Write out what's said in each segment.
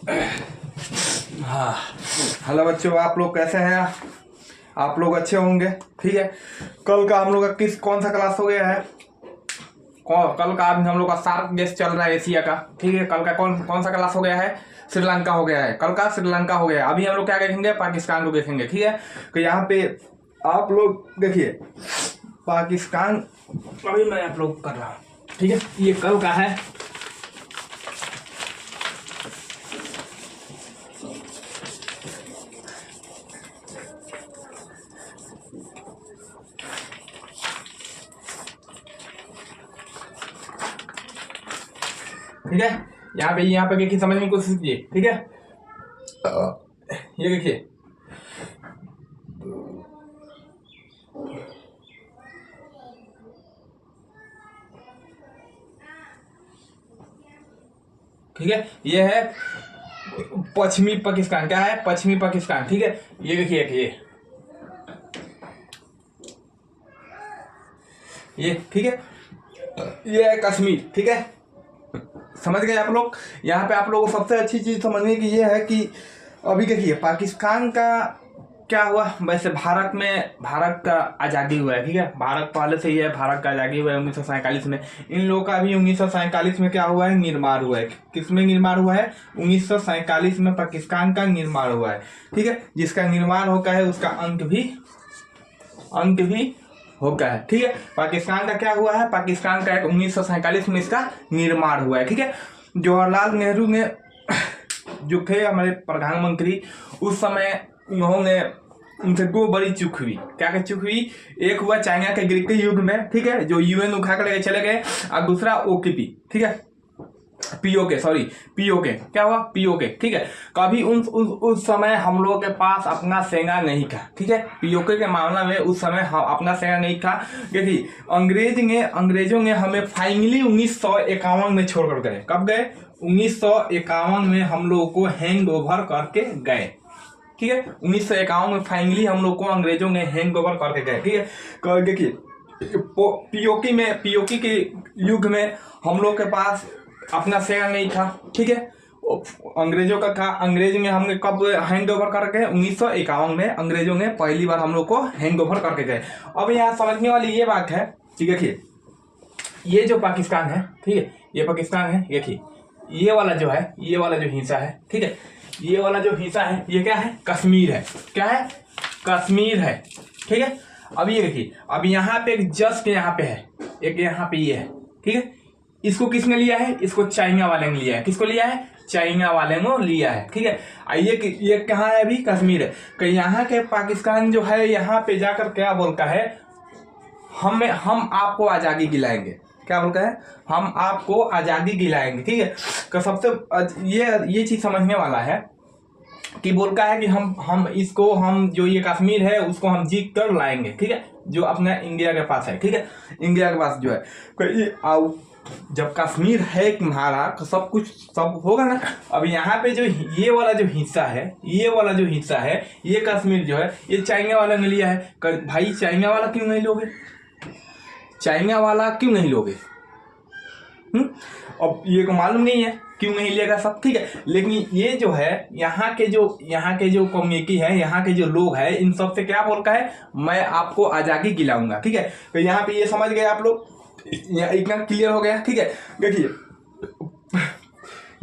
हाँ, हेलो बच्चों, आप लोग कैसे हैं? आप लोग अच्छे होंगे, ठीक है। कल का हम लोग का कौन सा क्लास हो गया है? कल का अभी हम लोग का शार्क गेस्ट चल रहा है एशिया का, ठीक है। कल का कौन कौन सा क्लास हो गया है? श्रीलंका हो गया है। कल का श्रीलंका हो गया है। अभी हम लोग क्या देखेंगे? पाकिस्तान को देखेंगे, ठीक है। तो यहाँ पे आप लोग देखिए, पाकिस्तान अभी मैं आप लोग कर रहा हूँ, ठीक है। ये कल का है, ठीक है। यहाँ पे देखिए, समझने की कोशिश कीजिए, ठीक है। ये देखिए, ठीक है। ये है पश्चिमी पाकिस्तान। क्या है? पश्चिमी पाकिस्तान, ठीक है। ये देखिए, ये ठीक है। ये है कश्मीर, ठीक है। समझ गए आप लोग? यहाँ पे आप लोगों को सबसे अच्छी चीज समझने की ये है कि अभी देखिए पाकिस्तान का क्या हुआ। वैसे भारत का आज़ादी हुआ है, ठीक है। भारत पहले से ही है, भारत का आज़ादी हुआ है 1947 में। इन लोगों का भी 1947 में क्या हुआ है? निर्माण हुआ है। किसमें निर्माण हुआ है? 1947 में पाकिस्तान का निर्माण हुआ है, ठीक है। जिसका निर्माण होकर है उसका अंत भी होगा है, ठीक है। पाकिस्तान का क्या हुआ है? पाकिस्तान का 1947 में इसका निर्माण हुआ है, ठीक है। जवाहरलाल नेहरू ने जो थे हमारे प्रधानमंत्री, उस समय उन्होंने उनसे दो बड़ी चूक हुई। क्या चूक हुई? एक हुआ चाइना के गिरते युग में, ठीक है, जो यूएन उठा कर लेके चले गए, और दूसरा ओकेपी, ठीक है, पीओके। क्या हुआ? पीओके, ठीक है। कभी उस समय हम लोगों के पास अपना सेना नहीं था, ठीक है। पीओके के मामला में उस समय अपना सेना नहीं था, क्योंकि अंग्रेजों ने हमें फाइनली 1951 में छोड़कर गए। कब गए? 1951 में हम लोगों को हैंड ओवर करके गए, ठीक है। 1951 में फाइनली हम लोग को अंग्रेजों ने हैंड ओवर करके गए, ठीक है। देखिए, पीओके के युग में हम लोग के पास अपना सेना नहीं था, ठीक है। अंग्रेजों का था। अंग्रेज ने हमने कब हैंड ओवर करके? 1951 में अंग्रेजों ने पहली बार हम लोग को हैंड ओवर करके गए। अब यहाँ समझने वाली ये बात है कि देखिए, ये जो पाकिस्तान है, ठीक है, ये पाकिस्तान है। देखिए, ये वाला जो हिस्सा है, ठीक है, ये वाला जो हिस्सा है, ये क्या है? कश्मीर है। क्या है? कश्मीर है, ठीक है। अब ये देखिए, अब यहाँ पे एक जस्ट यहाँ पे है, एक यहाँ पे ये है, ठीक है। इसको किसने लिया है? इसको चाइना वाले ने लिया है। किसको लिया है? चाइना वाले ने लिया है, ठीक है। ये कहाँ है? अभी कश्मीर है। कि यहाँ के पाकिस्तान जो है, यहाँ पे जाकर क्या बोलता है? हम आपको आज़ादी दिलाएंगे। क्या बोलता है? हम आपको आज़ादी दिलाएंगे, ठीक है। तो सबसे ये चीज समझने वाला है कि बोलता है कि हम जो ये कश्मीर है उसको हम जीत कर लाएंगे, ठीक है, जो अपना इंडिया के पास है, ठीक है। इंडिया के पास जो है, जब कश्मीर है तुम्हारा तो सब होगा ना। अब यहाँ पे जो ये वाला जो हिस्सा है, ये कश्मीर जो है, ये चाइना वाला ने लिया है। भाई चाइना वाला क्यों नहीं लोगे? अब ये को मालूम नहीं है क्यों नहीं लेगा सब, ठीक है। लेकिन ये जो है, यहाँ के जो कम्युनिटी है, यहाँ के जो लोग हैं, इन सब से क्या बोलता है? मैं आपको आज़ादी दिलाऊंगा, ठीक है। तो यहाँ पे ये समझ गए आप लोग? इतना क्लियर हो गया, ठीक है। देखिए,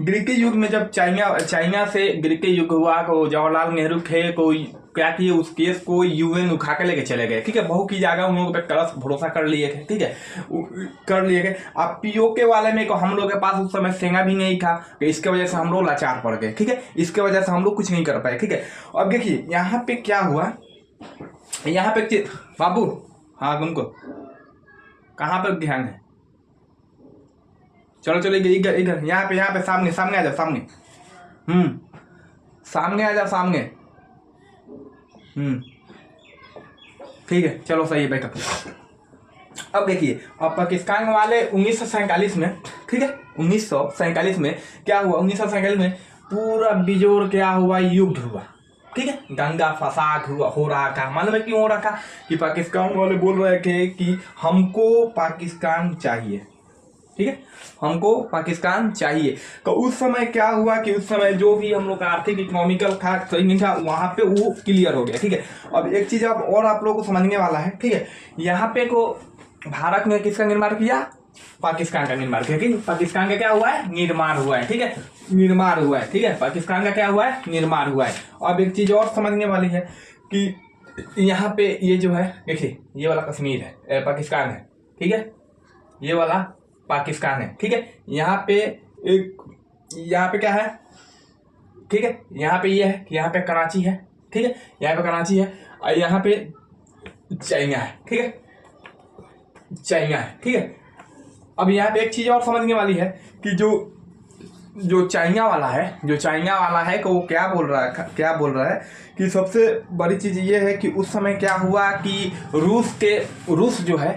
ग्रीक युग में जब चाइना से ग्रीक युग हुआ, को जवाहरलाल नेहरू थे, कोई क्या किए, उस केस को यूएन उठा के लेके चले गए, ठीक है। बहुत की जगह उन लोगों पे तरस भरोसा कर लिए थे, ठीक है, कर लिए गए। अब पीओके वाले में को हम लोग के पास उस समय सेना भी नहीं था, तो इसके वजह से हम लोग लाचार पड़ गए, ठीक है। इसके वजह से हम लोग कुछ नहीं कर पाए, ठीक है। अब देखिए यहाँ पे क्या हुआ, यहाँ पे बाबू, हाँ तुमको कहाँ पर ध्यान है? चलो इधर यहाँ पे सामने आ जाओ, सामने सामने आ जाओ, सामने। ठीक है, चलो सही है, बैठो। अब देखिए, अब पाकिस्तान वाले 1947 में, ठीक है, 1947 में क्या हुआ? 1947 में पूरा बिजोड़ क्या हुआ? युद्ध हुआ, ठीक है। दंगा फसाद हो रहा था। मालूम है क्यों हो रहा था? कि पाकिस्तान वाले बोल रहे थे कि हमको पाकिस्तान चाहिए, ठीक है, हमको पाकिस्तान चाहिए। तो उस समय क्या हुआ कि उस समय जो भी हम लोग का आर्थिक इकोनॉमिकल था सही नहीं था, वहां पे वो क्लियर हो गया। ठीक है, अब एक चीज अब और आप लोगों को समझने वाला है। ठीक है, यहाँ पे को भारत ने किसका निर्माण किया? पाकिस्तान का निर्माण किया। कि पाकिस्तान का क्या हुआ है? निर्माण हुआ है। ठीक है, निर्माण हुआ है। ठीक है, पाकिस्तान का क्या हुआ है? निर्माण हुआ है। अब एक चीज और समझने वाली है कि यहाँ पे ये जो है, देखिए ये वाला कश्मीर है, पाकिस्तान है। ठीक है, ये वाला पाकिस्तान है। ठीक है, यहाँ पे एक, यहाँ पे क्या है? ठीक है, यहाँ पे ये है, यहाँ पे कराची है। ठीक है, यहाँ पे कराची है और यहाँ पे चाइना है। ठीक है, चाइना है। ठीक है, अब यहाँ पे एक चीज और समझने वाली है कि जो चाइना वाला है, जो चाइना वाला है कि वो क्या बोल रहा है कि सबसे बड़ी चीज ये है कि उस समय क्या हुआ कि रूस जो है,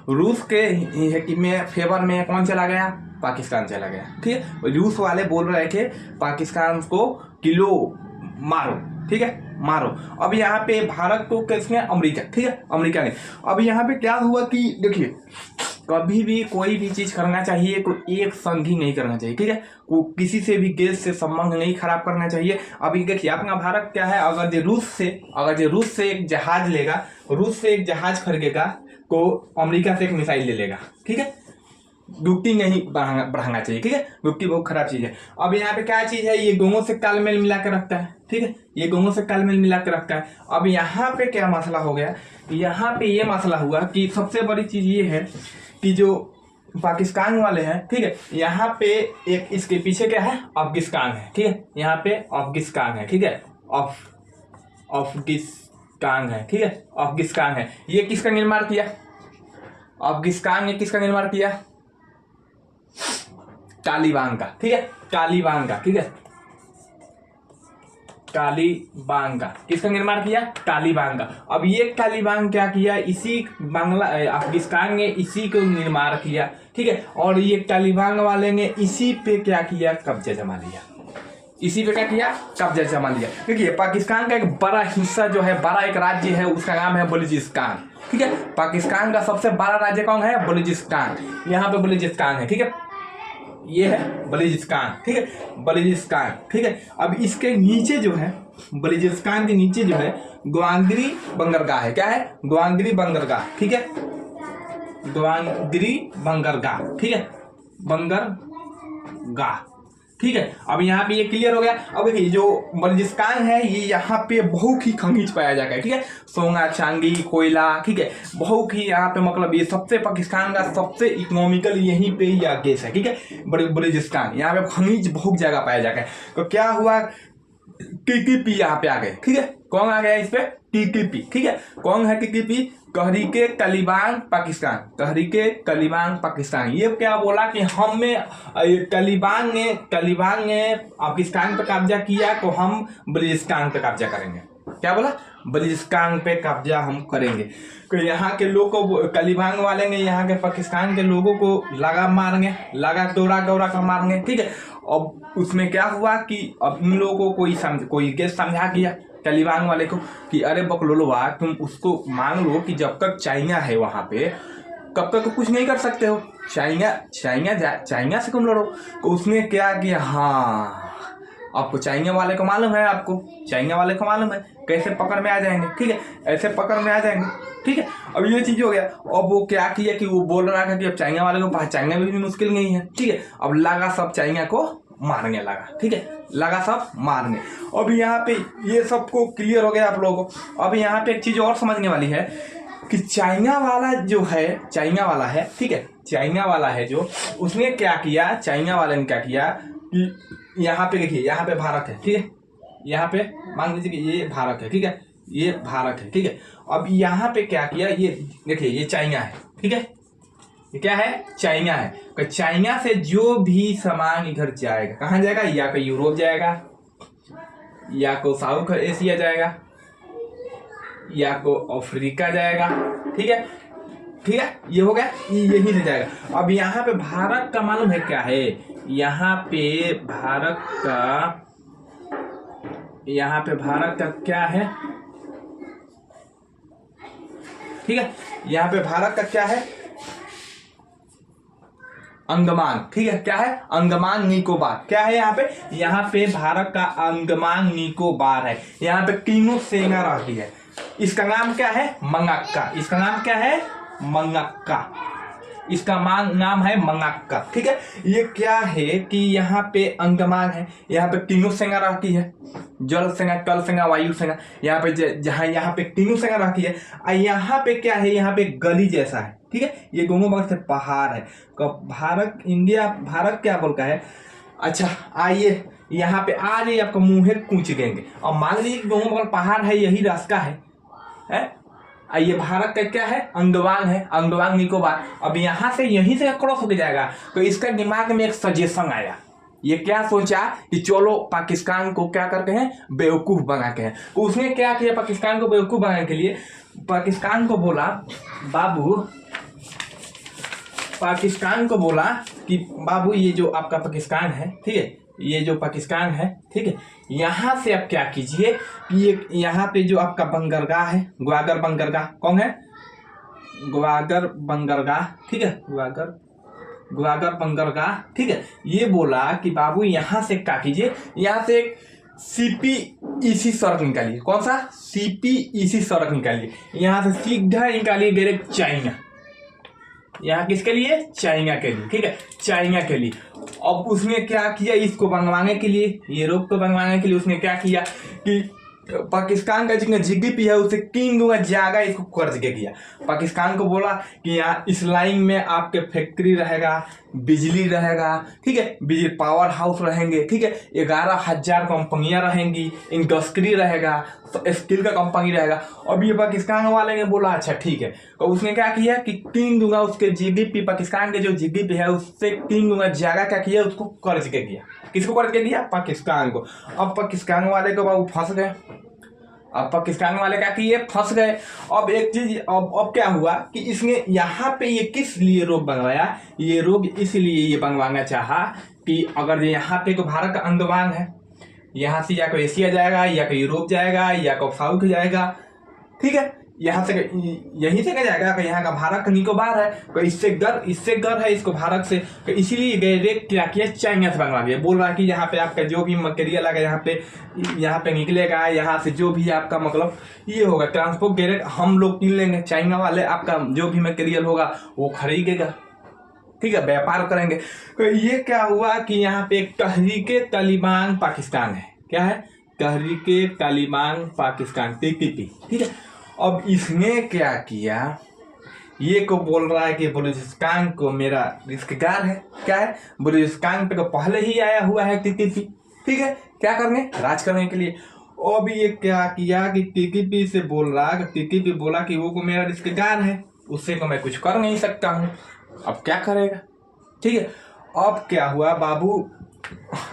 रूस के में फेवर में कौन चला गया? पाकिस्तान चला गया। ठीक है, रूस वाले बोल रहे थे पाकिस्तान को किलो मारो। ठीक है, मारो। अब यहाँ पे भारत को किसने? अमेरिका। ठीक है, अमेरिका ने। अब यहाँ पे क्या हुआ कि देखिए, कभी भी कोई भी चीज करना चाहिए तो एक संग ही नहीं करना चाहिए। ठीक है, वो किसी से भी देश से संबंध नहीं खराब करना चाहिए। अभी देखिए अपना भारत क्या है, अगर जो रूस से एक जहाज लेगा, रूस से एक जहाज खरीदेगा तो अमेरिका से एक मिसाइल ले लेगा। ठीक है, दुखती नहीं बढ़ाना चाहिए। ठीक है, दुखती बहुत खराब चीज है। अब यहाँ पे क्या चीज है? ये दोनों से तालमेल मिला के रखता है। ठीक है, ये दोनों से तालमेल मिला के रखता है। अब यहाँ पे क्या मसला हो गया? यहाँ पे ये मसला हुआ कि सबसे बड़ी चीज ये है कि जो पाकिस्तान वाले हैं, ठीक है, यहाँ पे एक इसके पीछे क्या है? अफगानिस्तान है। ठीक है, यहाँ पे अफगानिस्तान है। ठीक है, अफगानिस्तान है। ठीक है, अफगानिस्तान है। ये किसका निर्माण किया? अफगानिस्तान ने किसका निर्माण किया? तालिबान का। ठीक है, तालिबान का। ठीक है, तालिबान का किसका निर्माण किया? तालिबान का। अब ये तालिबान क्या किया? इसी अफगानिस्तान ने इसी को निर्माण किया। ठीक है, और ये तालिबान वाले ने इसी पे क्या किया? कब्जा जमा लिया। इसी पे क्या किया? कब्जा जमा लिया। देखिए पाकिस्तान का एक बड़ा हिस्सा जो है, बड़ा एक राज्य है, उसका नाम है बलूचिस्तान। ठीक है, पाकिस्तान का सबसे बड़ा राज्य कौन है? बलूचिस्तान। यहाँ पे बलूचिस्तान है। ठीक है, ये है बलूचिस्तान। ठीक है, बलूचिस्तान। ठीक है, अब इसके नीचे जो है, बलूचिस्तान के नीचे जो है ग्वांगरी बंदरगाह है। क्या है? ग्वांगरी बंदरगाह। ठीक है, ग्वांगरी बंदरगाह। ठीक है, बंदरगाह। ठीक है, अब यहाँ पे ये क्लियर हो गया। अब देखिए जो बलूचिस्तान है, ये यहाँ पे बहुत ही खनिज पाया जाता है। ठीक है, सोना, चांदी, कोयला। ठीक है, बहुत ही यहाँ पे मतलब ये सबसे पाकिस्तान का सबसे इकोनॉमिकल यहीं पे ही गैस है। ठीक है, बलूचिस्तान, यहाँ पे खनिज बहुत जगह पाया जाता है। तो क्या हुआ? टीटीपी यहाँ पे आ गए। ठीक है, कौन आ गया इस पे? टीटीपी। ठीक है, कौन है टीटीपी? तहरीके तालिबान पाकिस्तान। तहरीके तालिबान पाकिस्तान। ये क्या बोला कि हमें तालिबान ने पाकिस्तान पे कब्जा किया तो हम बलूचिस्तान पे कब्जा करेंगे। क्या बोला? बलूचिस्तान पे कब्जा हम करेंगे। तो यहाँ के लोगों को, तालिबान वाले ने यहाँ के पाकिस्तान के लोगों को लगा मारेंगे, लगा दौड़ा कर मारेंगे। ठीक है, अब उसमें क्या हुआ कि अब इन लोगों को कोई केस समझा किया तालिबान वाले को कि अरे बकलोलवा, तुम उसको मान लो कि जब तक चाइना है वहां पे कब तक तो कुछ नहीं कर सकते हो। चाइना से तुम लड़ो। तो उसने क्या किया? हाँ, आपको चाइना वाले को मालूम है, आपको चाइना वाले को मालूम है कैसे पकड़ में आ जाएंगे। ठीक है, ऐसे पकड़ में आ जाएंगे। ठीक है, अब ये चीज हो गया। अब वो क्या किया कि वो बोल रहा था कि अब चाइना वाले को पहचानना भी मुश्किल नहीं है। ठीक है, अब लगा सब चाइना को मारने लगा। ठीक है, लगा सब मारने। अब यहाँ पे ये सबको क्लियर हो गया आप लोगों को। अब यहाँ पे एक चीज और समझने वाली है कि चाइना वाला जो है, चाइना वाला है, ठीक है, चाइना वाला है जो, उसने क्या किया? चाइना वाले ने क्या किया कि यहाँ पे देखिए, यहाँ पे भारत है। ठीक है, यहाँ पे मान लीजिए कि ये भारत है। ठीक है, ये भारत है। ठीक है, अब यहाँ पे क्या किया? ये देखिए, ये चाइना है। ठीक है, ये क्या है? चाइना है। तो चाइना से जो भी सामान इधर जाएगा, कहाँ जाएगा? या तो यूरोप जाएगा, या को साउथ एशिया जाएगा, या को अफ्रीका जाएगा। ठीक है, ठीक है, ये हो गया, यही से जाएगा। अब यहाँ पे भारत का मालूम है क्या है? यहाँ पे भारत का क्या है? ठीक है, यहाँ पे भारत का क्या है? अंडमान, ठीक है, क्या है, अंडमान निकोबार। क्या है यहाँ पे भारत का अंडमान निकोबार है। यहाँ पे तीनों सेना रहती है। इसका नाम क्या है, मंगक्का। इसका नाम क्या है, मंगक्का। इसका नाम है मंगक्का, ठीक है। ये क्या है कि यहाँ पे अंडमान है, यहाँ पे तीनों सेना रहती है, जल सेना, थल सेना, वायु सेना। यहाँ पे जहाँ यहाँ पे तीनों सेना रहती है। और यहाँ पे क्या है, यहाँ पे गली जैसा है, ठीक है। ये दोनों बगल से पहाड़ है। भारत क्या बोलता है। अच्छा आइए यहाँ पे आ जाइए, आपका मुंह कूच देंगे। और मान लीजिए दोनों बगल पहाड़ है, यही रास्ता है। ये भारत का क्या है, अंडमान है, अंडमान निकोबार। अब यहाँ से यहीं से क्रॉस होके जाएगा। तो इसका दिमाग में एक सजेशन आया। ये क्या सोचा कि चलो पाकिस्तान को क्या करते हैं, बेवकूफ बनाते हैं। तो उसने क्या किया, पाकिस्तान को बेवकूफ बनाने के लिए पाकिस्तान को बोला, बाबू, पाकिस्तान को बोला कि बाबू ये जो आपका पाकिस्तान है, ठीक है, ये जो पाकिस्तान है, ठीक है, यहाँ से आप क्या कीजिए कि ये यहाँ पे जो आपका बंदरगाह है, ग्वादर बंदरगाह, कौन है, ग्वादर बंदरगाह, ठीक है, ग्वादर बंदरगाह, ठीक है। ये बोला कि बाबू यहाँ से क्या कीजिए, यहाँ से एक CPEC सड़क निकालिए। कौन सा, CPEC सड़क निकालिए। यहाँ से सीधा निकालिए डायरेक्ट चाइना। यहाँ किसके लिए, चाइना के लिए, ठीक है, चाइना के लिए। अब उसने क्या किया, इसको बनवाने के लिए, यूरोप को बनवाने के लिए उसने क्या किया कि पाकिस्तान का जितना GDP है उससे 3 गुना ज्यादा इसको कर्ज के किया। पाकिस्तान को बोला कि यहाँ इस लाइन में आपके फैक्ट्री रहेगा, बिजली रहेगा, ठीक है, बिजली पावर हाउस रहेंगे, ठीक है, 11,000 कंपनियां रहेंगी, इंडस्ट्री रहेगा, तो स्टील का कंपनी रहेगा। अब ये पाकिस्तान वाले ने बोला अच्छा ठीक है। तो उसने क्या किया कि 3 गुना उसके GDP, पाकिस्तान के जो GDP है उससे 3 गुना ज्यादा क्या किया, उसको कर्ज के किया। किसको कर्ज के दिया, पाकिस्तान को। अब पाकिस्तान वाले को बाबू फंस गए। अब पाकिस्तान वाले क्या किए, फंस गए। अब एक चीज, अब क्या हुआ कि इसने यहाँ पे ये किस लिए रोड बनवाया, ये रोड इसलिए ये बनवाना चाहा कि अगर यहाँ पे तो भारत का अंडमान है, यहाँ से या कोई एशिया जाएगा, या कोई यूरोप जाएगा, या कोई साउथ जाएगा, ठीक है, यहाँ से यहीं से क्या जाएगा कि यहाँ का भारत का निकोबार है, तो इससे डर है इसको भारत से। तो इसीलिए डायरेक्ट क्या किया, चाइना से बनवा दिया। बोल रहा कि यहाँ पे आपका जो भी मटेरियल आएगा यहाँ पे निकलेगा, यहाँ से जो भी आपका मतलब ये होगा ट्रांसपोर्ट डायरेक्ट हम लोग किन लेंगे, चाइना वाले आपका जो भी मटेरियल होगा वो खरीदेगा, ठीक है, व्यापार करेंगे। तो ये क्या हुआ कि यहाँ पे एक तहरीके तालिबान पाकिस्तान है। क्या है, तहरीके तालिबान पाकिस्तान, TTP, ठीक है। अब इसने क्या किया, ये को बोल रहा है कि बलूचिस्तान को मेरा रिश्तेदार है। क्या है, बलूचिस्तान पे तो पहले ही आया हुआ है TTP, ठीक है, क्या करने, राज करने के लिए। अब ये क्या किया कि TTP से बोल रहा, TTP बोला कि वो को मेरा रिश्तेदार है, उससे को मैं कुछ कर नहीं सकता हूँ। अब क्या करेगा, ठीक है। अब क्या हुआ बाबू,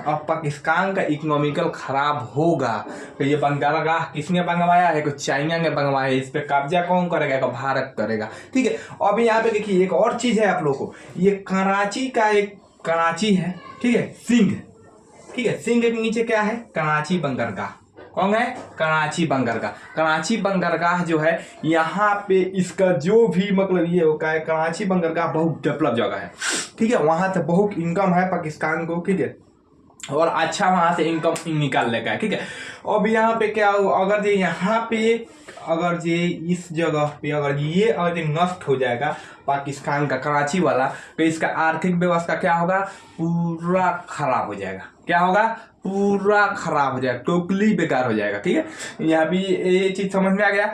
अब पाकिस्तान का इकोनॉमिकल खराब होगा। तो ये बंदरगाह किसने बनवाया है, चाइना ने बनवाया है। इस पे कब्जा कौन करेगा, तो भारत करेगा, ठीक है। अब यहाँ पे देखिए एक और चीज है आप लोगों को, ये कराची का एक कराची है, ठीक है, सिंध, ठीक है, सिंध के नीचे क्या है, कराची बंदरगाह। कौन है, कराची बंदरगाह। कराची बंदरगाह जो है यहाँ पे इसका जो भी मतलब ये होता है, कराची बंदरगाह बहुत डेवलप जगह है, ठीक है, वहां से बहुत इनकम है पाकिस्तान को, ठीक है, और अच्छा वहां से इनकम निकाल लेगा, ठीक है। अब यहाँ पे क्या हो, अगर ये यहाँ पे अगर ये इस जगह पे अगर ये नष्ट हो जाएगा पाकिस्तान का कराची वाला, तो इसका आर्थिक व्यवस्था क्या होगा, पूरा खराब हो जाएगा। क्या होगा, पूरा खराब हो जाएगा, टोटली बेकार हो जाएगा, ठीक है। यहाँ भी ये चीज समझ में आ गया।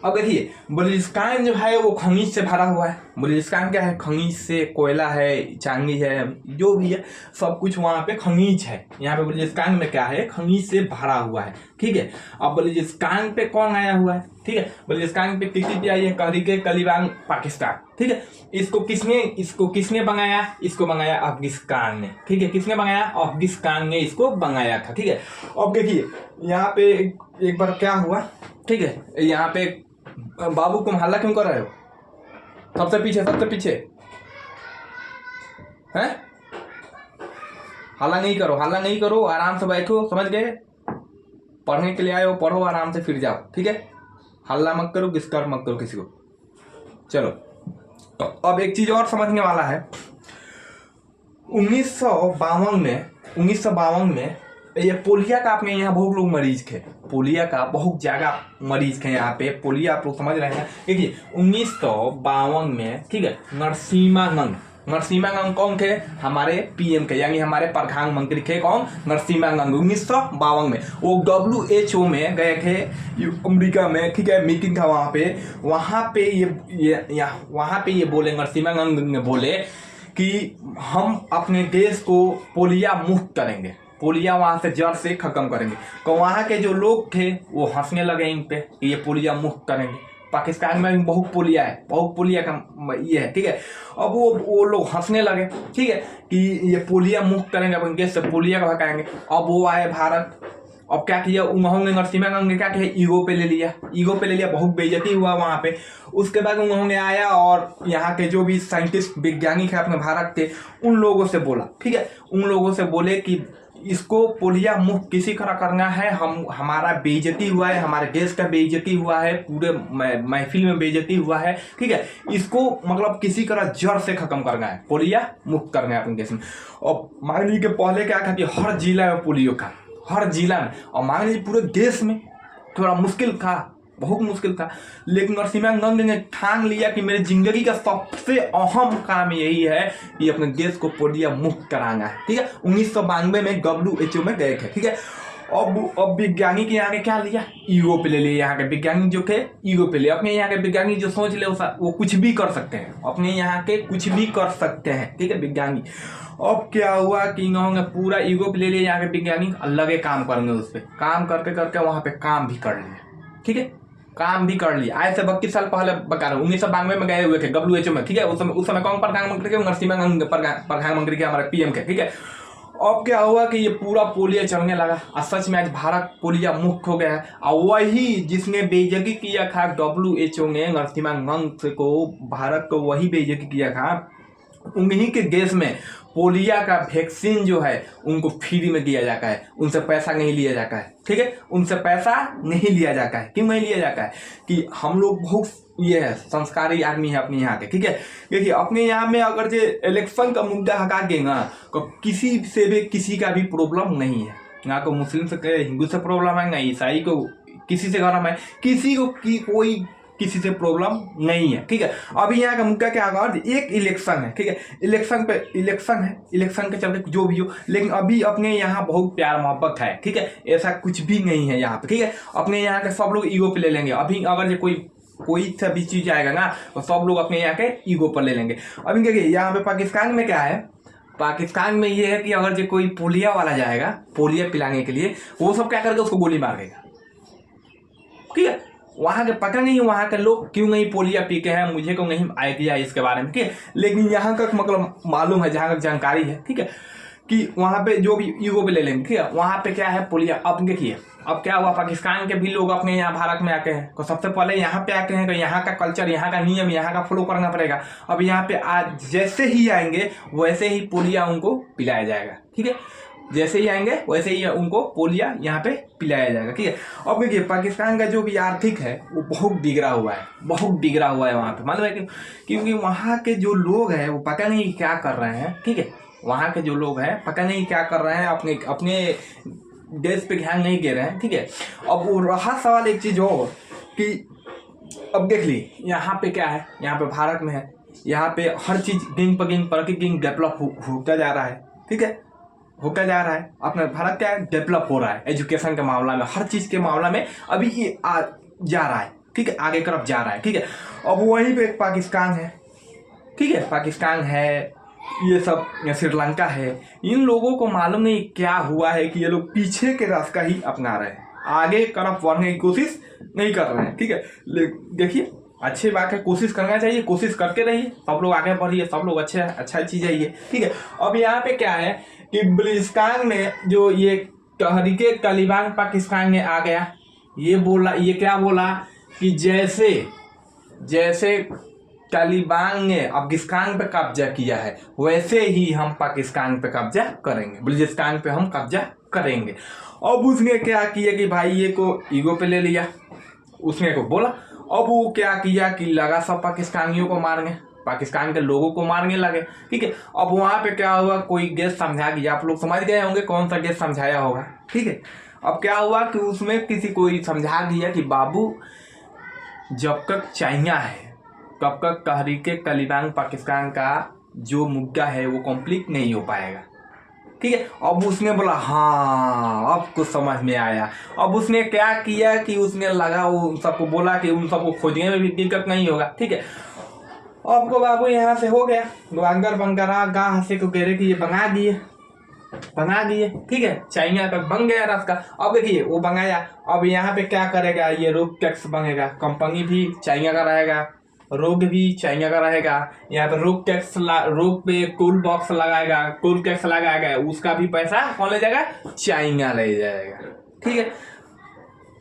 अब देखिए बलूचिस्तान जो है वो खनिज से भरा हुआ है। बलूचिस्तान क्या है, खनिज से, कोयला है, चांदी है, जो भी है सब कुछ वहाँ पे खनिज है। यहाँ पे बलूचिस्तान में क्या है, खनिज से भरा हुआ है, ठीक है। अब बलूचिस्तान पे कौन आया हुआ है, ठीक है, बलूचिस्तान पे TTP आई है, तहरीके तालिबान पाकिस्तान, ठीक है। इसको किसने बनाया, इसको बनाया अफगानिस्तान ने, ठीक है, किसने बनाया, अफगानिस्तान ने इसको बनाया था, ठीक है। अब देखिए यहाँ पे एक बार क्या हुआ, ठीक है, यहाँ पे बाबू तुम हल्ला क्यों कर रहे हो, सबसे पीछे हैं, हल्ला नहीं करो, आराम से बैठो, समझ गए, पढ़ने के लिए आए हो, पढ़ो आराम से, फिर जाओ, ठीक है, हल्ला मत करो, डिस्टर्ब मत करो किसी को। चलो तो अब एक चीज और समझने वाला है, 1952 में ये पोलिया का अपने यहाँ बहुत लोग मरीज थे, पोलिया का बहुत ज्यादा मरीज थे यहाँ पे। पोलिया आप लोग समझ रहे हैं। देखिए 1952 में, ठीक है, नरसिम्हा कौन थे? हमारे पीएम के, यानी हमारे प्रधानमंत्री थे। कौन? नरसिम्हा 1952 में वो WHO में गए थे अमेरिका में, ठीक है, मीटिंग था वहाँ पे ये बोले, नरसिम्हा ने बोले कि हम अपने देश को पोलिया मुक्त करेंगे, पोलिया वहां से जड़ से खत्म करेंगे। तो वहां के जो लोग थे वो हंसने लगे इन पे कि ये पोलिया मुक्त करेंगे। पाकिस्तान में बहुत पोलिया है, बहुत पोलिया का ये है, ठीक है। अब वो लोग हंसने लगे, ठीक है, कि ये पोलिया मुक्त करेंगे, अपन देश से पोलिया को हटाएंगे। अब वो आए भारत, अब क्या किया उन्होंने, नरसिम्हा ने क्या किया, ईगो पे ले लिया, बहुत बेइज्जती हुआ वहां पे। उसके बाद उन्होंने आया और यहाँ के जो भी साइंटिस्ट वैज्ञानिक है अपने भारत के, उन लोगों से बोला, ठीक है, उन लोगों से बोले कि इसको पोलिया मुक्त किसी तरह करना है, हमारा बेइज्जती हुआ है, हमारे देश का बेइज्जती हुआ है, पूरे महफिल में बेइज्जती हुआ है, ठीक है, इसको मतलब किसी तरह जड़ से खत्म करना है, पोलिया मुक्त करना है अपने देश में। और मान लीजिए पहले क्या था कि हर जिला में पोलियो का, हर जिला में, और मान लीजिए पूरे देश में, थोड़ा मुश्किल था, बहुत मुश्किल था। लेकिन नरसिम्हा ने ठान लिया कि मेरी जिंदगी का सबसे अहम काम यही है कि अपने देश को पोलियो मुक्त कराना है, ठीक है। 1992 में WHO में गए थे, ठीक है। अब वैज्ञानिक यहाँ के क्या लिया, ईगो पे ले लिया। यहाँ के वैज्ञानिक जो थे ईगो पे ले, अपने यहाँ के वैज्ञानिक जो सोच ले वो कुछ भी कर सकते हैं, अपने यहाँ के कुछ भी कर सकते हैं, ठीक है, वैज्ञानिक। अब क्या हुआ कि इन्होंने पूरा ईगो पे ले लिया, यहाँ के वैज्ञानिक अलग काम करेंगे, उस पर काम करके वहां पे काम भी कर लिया, ठीक है, काम भी कर लिया। आज से 32 साल पहले बता रहा हूँ, 1992 में गए हुए थे WHO में, ठीक है। उस समय कौन प्रधानमंत्री थे? नरसिम्हा प्रधानमंत्री के, हमारे PM के, ठीक है। अब क्या हुआ कि ये पूरा पोलियो चलने लगा और सच में आज भारत पोलियो मुक्त हो गया है। और वही जिसने बेइज्जती किया था WHO ने नरसिम्हा को, भारत को वही बेइज्जती किया था, उन्हीं के देश में पोलियो का वैक्सीन जो है उनको फ्री में दिया जाता है, उनसे पैसा नहीं लिया जाता है, ठीक है, उनसे पैसा नहीं लिया जाता है। क्यों नहीं लिया जाता है? कि हम लोग बहुत ये है संस्कारी आदमी है अपने यहाँ के, ठीक है। देखिए अपने यहाँ में अगर जो इलेक्शन का मुद्दा हटा देगा तो किसी से भी किसी का भी प्रॉब्लम नहीं है, ना को मुस्लिम से, हिंदू से प्रॉब्लम है, ना ईसाई को किसी से गरम है, किसी को कोई किसी से प्रॉब्लम नहीं है, ठीक है। अभी यहाँ का मुद्दा क्या होगा, एक इलेक्शन है, ठीक है, इलेक्शन है, इलेक्शन के चलते जो भी हो, लेकिन अभी अपने यहाँ बहुत प्यार मोहब्बत है, ठीक है, ऐसा कुछ भी नहीं है यहाँ पे, ठीक है। अपने यहाँ के सब लोग ईगो पे ले लेंगे। अभी अगर कोई सा भी चीज आएगा ना तो सब लोग अपने यहाँ के ईगो पर ले लेंगे। अभी देखिए यहाँ पे पाकिस्तान में क्या है, पाकिस्तान में ये है कि अगर जो कोई पोलियो वाला जाएगा पोलियो पिलाने के लिए, वो सब क्या करके उसको गोली मार देगा, ठीक है। वहां के पता नहीं वहां के लोग क्यों नहीं पोलियो पीते हैं, मुझे को नहीं आइडिया है इसके बारे में, ठीक है। लेकिन यहाँ का मतलब मालूम है, जहाँ तक जानकारी है, ठीक है, कि वहां पे जो भी ईगो पे ले लेंगे, ठीक है। वहां पे क्या है पोलियो। अब देखिए अब क्या हुआ, पाकिस्तान के भी लोग अपने यहाँ भारत में आते हैं तो सबसे पहले यहाँ पे आते हैं तो यहाँ का कल्चर, यहाँ का नियम, यहाँ का फॉलो करना पड़ेगा। अब यहाँ पे आज जैसे ही आएंगे वैसे ही पोलियो उनको पिलाया जाएगा, ठीक है, जैसे ही आएंगे वैसे ही उनको पोलियो यहाँ पे पिलाया जाएगा, ठीक है। अब देखिए पाकिस्तान का जो भी आर्थिक है वो बहुत बिगड़ा हुआ है वहाँ पे, मालूम है क्योंकि वहाँ के जो लोग हैं वो पता नहीं क्या कर रहे हैं, ठीक है। वहाँ के जो लोग हैं पता नहीं क्या कर रहे हैं, अपने देश पे ध्यान नहीं दे रहे हैं, ठीक है। अब वो रहा सवाल एक चीज और कि अब देख ली यहाँ पे क्या है, यहाँ पे भारत में है, यहाँ पे हर चीज दिन पर दिन डेवलप होता जा रहा है, ठीक है, होता जा रहा है। अपना भारत क्या है, डेवलप हो रहा है, एजुकेशन के मामला में, हर चीज के मामला में अभी ये जा रहा है, ठीक है, आगे तरफ जा रहा है, ठीक है। अब वहीं पे एक पाकिस्तान है, ठीक है, पाकिस्तान है, ये सब श्रीलंका है। इन लोगों को मालूम नहीं क्या हुआ है कि ये लोग पीछे के रास्ता ही अपना रहे हैं, आगे तरफ बढ़ने की कोशिश नहीं कर रहे हैं, ठीक है। देखिए अच्छी बात है, कोशिश करना चाहिए, कोशिश करते रहिए, सब लोग आगे बढ़िए, सब लोग अच्छा चीज है ये, ठीक है। अब यहाँ पे क्या है कि बलूचिस्तान में जो ये तहरीके तालिबान पाकिस्तान में आ गया, ये क्या बोला कि जैसे तालिबान ने अफगानिस्तान पे कब्जा किया है वैसे ही हम पाकिस्तान पे कब्जा करेंगे, बलूचिस्तान पे हम कब्जा करेंगे। अब उसने क्या किया कि भाई ये को ईगो पे ले लिया, उसने को बोला। अब वो क्या किया कि लगा सब पाकिस्तानियों को मारने, पाकिस्तान के लोगों को मारने लगे। ठीक है, अब वहां पे क्या हुआ, कोई गैस समझा दिया, आप लोग समझ गए होंगे कौन सा गैस समझाया होगा। ठीक है, अब क्या हुआ कि उसमें किसी कोई समझा दिया कि बाबू जब तक चाइना है तब तक तहरीके तालिबान पाकिस्तान का जो मुद्दा है वो कंप्लीट नहीं हो पाएगा। ठीक है, अब उसने बोला हाँ अब कुछ समझ में आया। अब उसने क्या किया कि उसने लगा उन सबको बोला कि उन सबको खोजने में भी दिक्कत नहीं होगा। ठीक है, आपको बाबू यहाँ से हो गया बंगर बंगरा गाँव हंसे को कह रहे कि ये बना दिए। ठीक है, चाइना तक बन गया रास्ता। अब देखिए वो बनाया, अब यहाँ पे क्या करेगा, ये रोड टैक्स बनेगा, कंपनी भी चाइना का रहेगा, रोड भी चाइना का रहेगा। यहाँ पे रोड टैक्स, रोड पे टोल बॉक्स लगाएगा, टोल टैक्स लगाएगा, उसका भी पैसा कौन ले जाएगा, चाइना ले जाएगा। ठीक है,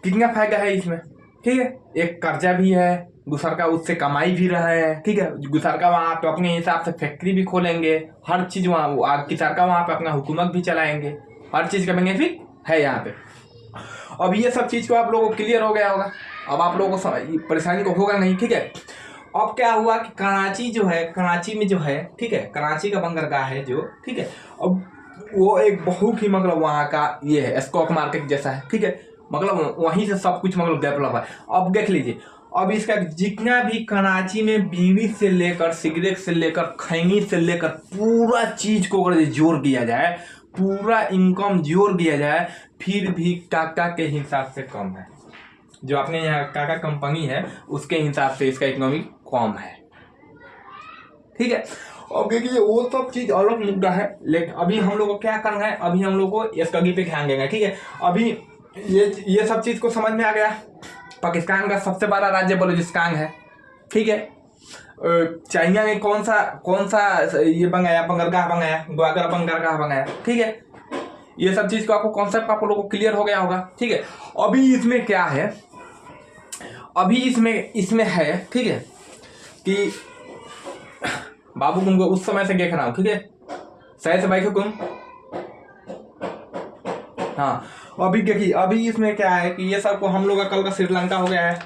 कितना फायदा है इसमें। ठीक है, एक कर्जा भी है, दूसर का उससे कमाई भी रहा है। ठीक है, दूसर का वहाँ पे अपने हिसाब से फैक्ट्री भी खोलेंगे, हर चीज वहाँ किसार का वहाँ पे अपना हुकूमत भी चलाएंगे, हर चीज का बेनिफिट है यहाँ पे। अब ये सब चीज को आप लोगों को क्लियर हो गया होगा, अब आप लोगों को परेशानी को होगा नहीं। ठीक है, अब क्या हुआ कि कराची जो है, कराची में जो है, ठीक है, कराची का बंदरगाह है जो, ठीक है, अब वो एक बहुत ही मतलब वहाँ का ये है स्टॉक मार्केट जैसा है। ठीक है, मतलब वहीं से सब कुछ मतलब डेवलप है। अब देख लीजिए, अब इसका जितना भी कराची में बीड़ी से लेकर सिगरेट से लेकर खैनी से लेकर पूरा चीज को अगर जोड़ दिया जाए, पूरा इनकम जोड़ दिया जाए, फिर भी टाटा के हिसाब से कम है। जो अपने यहाँ टाटा कंपनी है उसके हिसाब से इसका इकोनॉमी कम है। ठीक है, अब देखिए वो सब चीज अलग मुद्दा है, लेकिन अभी हम लोग को क्या करना है, अभी हम लोग को एसकगी पे ध्यान देंगे। ठीक है, अभी ये सब चीज को समझ में आ गया। पाकिस्तान का सबसे बड़ा राज्य बलूचिस्तान है। ठीक है, चाइना ने कौन सा ये बनाया, बंदरगाह बनाया, ग्वादर बंदरगाह बनाया। ठीक है, ये सब चीज को आपको कॉन्सेप्ट आप लोगों को क्लियर हो गया होगा। ठीक है, अभी इसमें क्या है, अभी इसमें है, ठीक है, कि बाबू तुमको उस समय से देख रहा हूं। ठीक है, सही से भाई को तुम, हाँ, अभी देखिए अभी इसमें क्या है कि ये सब को हम लोग का कल का श्रीलंका हो गया है,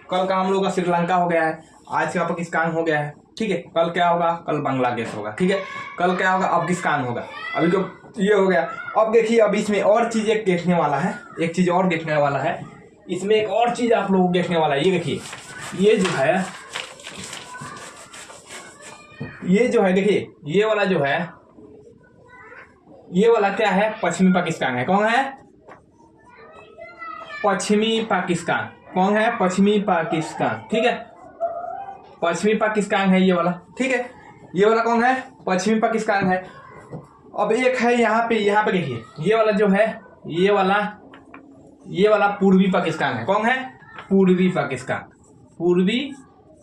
कल का हम लोग का श्रीलंका हो गया है, आज का पाकिस्तान हो गया है। ठीक है, कल क्या होगा, कल बांग्लादेश होगा। ठीक है, कल क्या होगा, अफगानिस्तान होगा। अभी तो ये हो गया। अब देखिए अब इसमें और चीज एक देखने वाला है, एक चीज और देखने वाला है, इसमें एक और चीज आप लोग देखने वाला है। ये देखिए ये जो है देखिए ये वाला जो है, ये वाला क्या है, पश्चिमी पाकिस्तान है। कौन है, पश्चिमी पाकिस्तान। कौन है, पश्चिमी पाकिस्तान। ठीक है, पश्चिमी पाकिस्तान है ये वाला। ठीक है, ये वाला कौन है, पश्चिमी पाकिस्तान है। अब एक है यहाँ पे देखिए ये वाला जो है, ये वाला पूर्वी पाकिस्तान है। कौन है, पूर्वी पाकिस्तान, पूर्वी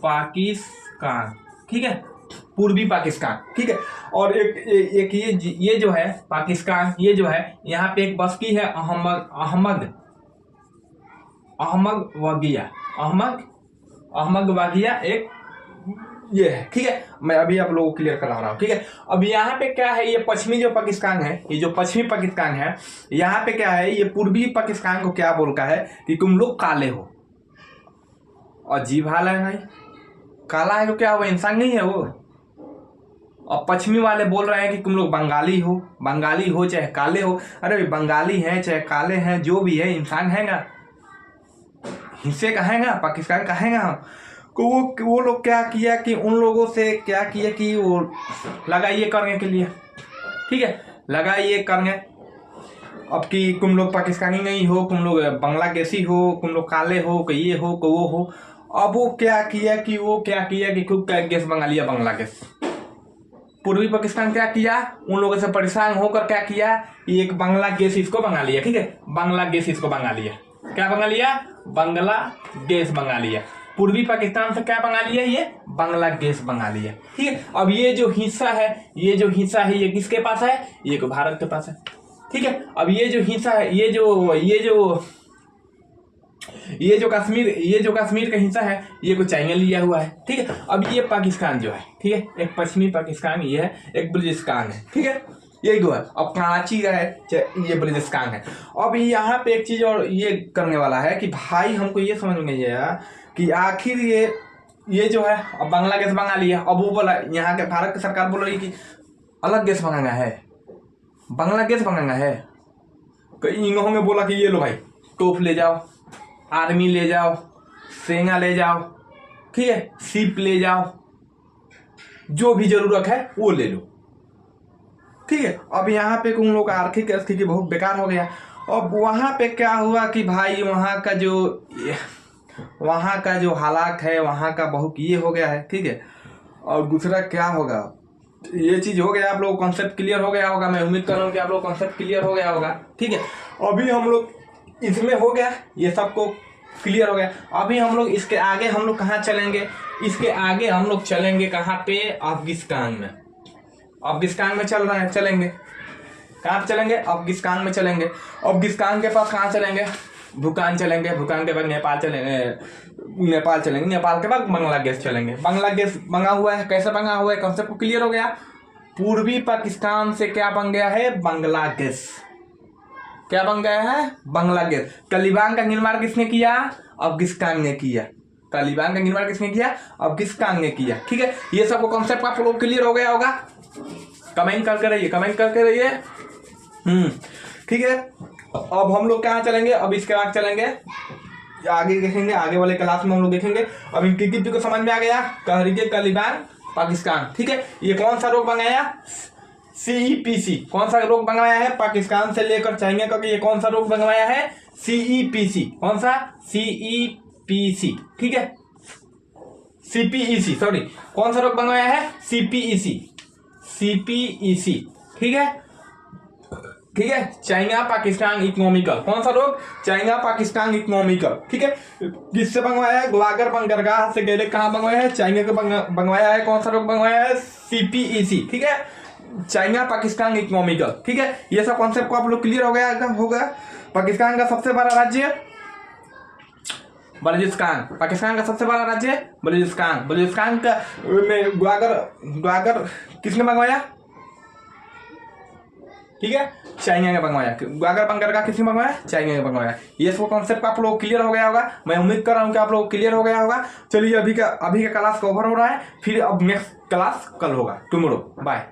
पाकिस्तान। ठीक है, पूर्वी पाकिस्तान। ठीक है, और एक ये जो है पाकिस्तान, ये जो है यहाँ पे एक बस्ती है अहमद वागिया एक ये है। ठीक है, मैं अभी आप लोगों को क्लियर करा रहा हूँ। ठीक है, अब यहाँ पे क्या है, ये पश्चिमी जो पाकिस्तान है, ये जो पश्चिमी पाकिस्तान है, यहाँ पे क्या है, ये पूर्वी पाकिस्तान को क्या बोलता है कि तुम लोग काले हो। अजीब हाल है भाई, काला है तो क्या हुआ, इंसान नहीं है वो। और पश्चिमी वाले बोल रहे हैं कि तुम लोग बंगाली हो चाहे काले हो। अरे बंगाली है चाहे काले हैं, जो भी है इंसान है ना, हिस्से का है ना, पाकिस्तान का है ना हम। तो वो लोग क्या किया कि उन लोगों से क्या किया कि वो लगाइए करने के लिए। ठीक है, लगाइए करने। अब कि तुम लोग पाकिस्तानी नहीं हो, तुम लोग बांग्लादेशी हो, तुम लोग काले हो, कि ये हो कि वो हो। अब वो क्या किया कि खूब गैस बंगा लिया बांग्लादेश। पूर्वी पाकिस्तान क्या किया, उन लोगों से परेशान होकर क्या किया, एक बांग्लादेश इसको बंगा लिया। ठीक है, बांग्लादेश इसको बंगा लिया। क्या बंगा लिया, बांग्लादेश बंगा लिया। पूर्वी पाकिस्तान से क्या बंगा लिया, ये बांग्लादेश बंगा लिया। ठीक है, अब ये जो हिस्सा है ये किसके पास है, ये भारत के पास है। ठीक है, अब ये जो हिस्सा है, ये जो कश्मीर का हिस्सा है, ये को चाइना लिया हुआ है। ठीक है, अब ये पाकिस्तान जो है, ठीक है, एक पश्चिमी पाकिस्तान ये है, एक बलूचिस्तान है। ठीक है, यही दो है। अब कराची का है, ये बलूचिस्तान है। अब यहाँ पे एक चीज और ये करने वाला है कि भाई हमको ये समझ में नहीं आया कि आखिर ये ये जो है अब बांग्लादेश मंगा लिया। अब वो बोला, यहाँ के भारत की सरकार बोल रही कि अलग गैस मंगाना है, बांग्लादेश मंगाना है। इन लोगों ने बोला कि ये लो भाई, तोप ले जाओ, आर्मी ले जाओ, सेना ले जाओ, ठीक है, शिप ले जाओ, जो भी जरूरत है वो ले लो, ठीक है। अब यहाँ पे उन लोगों का आर्थिक स्थिति बहुत बेकार हो गया। अब वहाँ पे क्या हुआ कि भाई वहाँ का जो हालात है, वहाँ का बहुत ये हो गया है, ठीक है। और दूसरा क्या होगा, ये चीज़ हो गया, आप लोग कॉन्सेप्ट क्लियर हो गया होगा। मैं उम्मीद कर रहा हूँ कि आप लोग कॉन्सेप्ट क्लियर हो गया होगा, ठीक है। अभी हम लोग इसमें हो गया, ये सबको क्लियर हो गया। अभी हम लोग इसके आगे हम लोग कहाँ चलेंगे, इसके आगे हम लोग चलेंगे कहाँ पे, अफगानिस्तान में। अफगानिस्तान में चलेंगे। कहाँ पे चलेंगे, अफगानिस्तान में चलेंगे। अफगानिस्तान के पास कहाँ चलेंगे, भूटान चलेंगे। भूटान के बाद नेपाल चलेंगे। नेपाल के बाद बांग्लादेश चलेंगे। बांग्लादेश बंगा हुआ है, कैसे बंगा हुआ है, कॉन्सेप्ट क्लियर हो गया। पूर्वी पाकिस्तान से क्या बन गया है, बांग्लादेश। क्या बन गया है, बांग्लादेश। तालिबान का निर्माण किसने किया, अफगानिस्तान ने किया। तालिबान का निर्माण किसने किया, अफगानिस्तान ने किया, ठीक है। ये सबको कॉन्सेप्ट आप लोग क्लियर हो गया होगा। कमेंट करके रहिए, ठीक है। अब हम लोग कहाँ चलेंगे, अब इसके बाद चलेंगे आगे, देखेंगे आगे वाले क्लास में हम लोग देखेंगे। अब इनकी कितने को समझ में आ गया, तहरीक तालिबान पाकिस्तान, ठीक है। ये कौन सा रोग मंगाया, CEPC। कौन सा रोग मंगवाया है, पाकिस्तान से लेकर चाइना का ये कौन सा रोग मंगवाया है, CEPC। कौन सा, CEPC, ठीक है। CPEC, सॉरी, कौन सा रोग मंगवाया है, CPEC, ठीक है, ठीक है। चाइना पाकिस्तान इकोनॉमिकल, कौन सा रोग, चाइना पाकिस्तान इकोनॉमिकल, ठीक है। किससे मंगवाया है, ग्वागर बंदरगाह से गैले कहाँ मंगवाया है, चाइना के मंगवाया है। कौन सा रोग मंगवाया है, CPEC, ठीक है, चाइना पाकिस्तान इकोनॉमिकल, ठीक है। ये सब कॉन्सेप्ट को आप लोग क्लियर हो गया होगा। पाकिस्तान का सबसे बड़ा राज्य बलूचिस्तान। पाकिस्तान का सबसे बड़ा राज्य बलूचिस्तान। बलूचिस्तान का में ग्वागर किसने मंगवाया, ठीक है, चाइना ने मंगवाया। ग्वागर बंदरगाह किसने मंगवाया, चाइना ने मंगवाया। ये सब कॉन्सेप्ट आप लोग क्लियर हो गया होगा। मैं उम्मीद कर रहा हूँ कि आप लोग क्लियर हो गया होगा। चलिए अभी का क्लास कवर हो रहा है, फिर अब नेक्स्ट क्लास कल होगा, टुमारो। बाय।